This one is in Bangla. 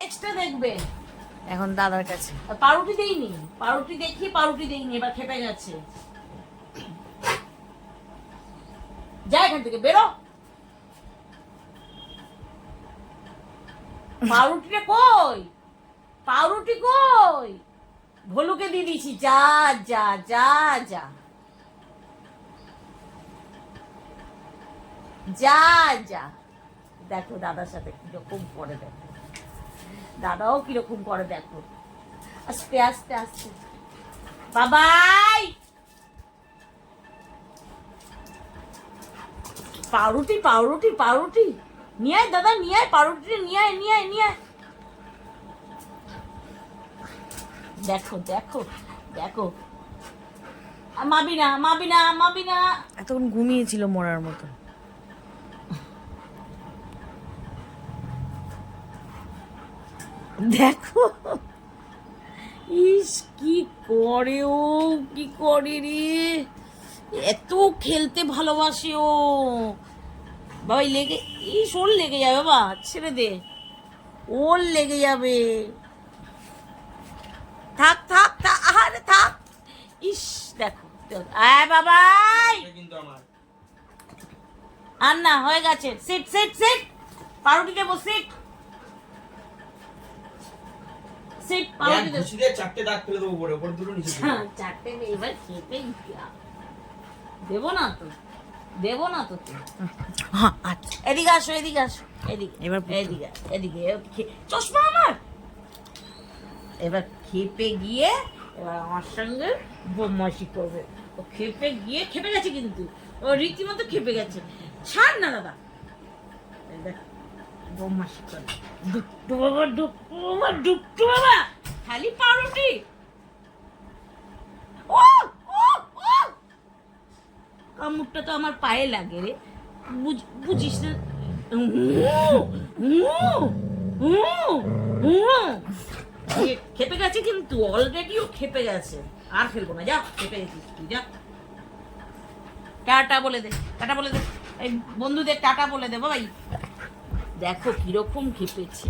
এক্সট্রা দেখবে এখন দাদার কাছে। পাউরুটি দেইনি, পাউরুটি দেখি পাউরুটি দেইনি, এবার খেপে গেছে। যা এখান থেকে বেরো। পাউরুটিটা কই, পাউরুটি কই? ভলুকে দিয়ে দিছি। যা যা যা যা যা যা। দেখো দাদার সাথে কিরকম করে, দেখো দাদাও কিরকম করে, দেখো আস্তে আস্তে আস্তে। বাবাই পাউরুটি পাউরুটি পাউরুটি নিয়ে আয় দাদা, নিয়ে আয় পাউরুটি, নিয়ে আয় নিয়ে আয় নিয়ে আয়। দেখো দেখো দেখো, মাবি না মাবি না মাবি না। এতক্ষণ ঘুমিয়েছিল মরার মতো। দেখো ইস কি করে ও, কি করে রে, এত খেলতে ভালোবাসে ও। বাবা লেগে, ইস ওর লেগে যাবে, বাবা ছেড়ে দে, ওর লেগে যাবে। থাক থাক থাক, আরে থাক। ইস দেখো আয় বাবাই, আর না হয়ে গেছে। সিট সিট সিট, পাউরুটি দেবো, সিট সিট, পাউরুটি দেবো। চারটে দাগ ফেলে দেবো, উপরে উপরে দুটো নিচে দুটো। চারটে এবার খেতে দেবো না তো, দেবো না তো। হ্যাঁ আচ্ছা এদিকে আসো, এদিকে আসো, এদিকে এবার এদিকে এদিকে। চশমা আমার এবার খেপে গিয়ে, এবার আমার সঙ্গে বদমাশি করবে। ও খেপে গিয়ে, খেপে গেছে কিন্তু, ও রীতিমতো খেপে গেছে। ছাড় না দাদা, এই দেখ বদমাশি করে। ডুকটু বাবা, ডুকটু বাবা, ডুকটু বাবা, খালি পাউরুটি। ও ও ও, কামড়টা তো আমার পায়ে লাগে রে, বুঝিস না। খেপে গেছে কিন্তু, অলরেডি ও খেপে গেছে। আর খেলবো না, যা খেপে গেছিস তুই, যা। টাটা বলে দে, টাটা বলে দে, এই বন্ধুদের টাটা বলে দে ভাই। দেখো কিরকম খেপেছে।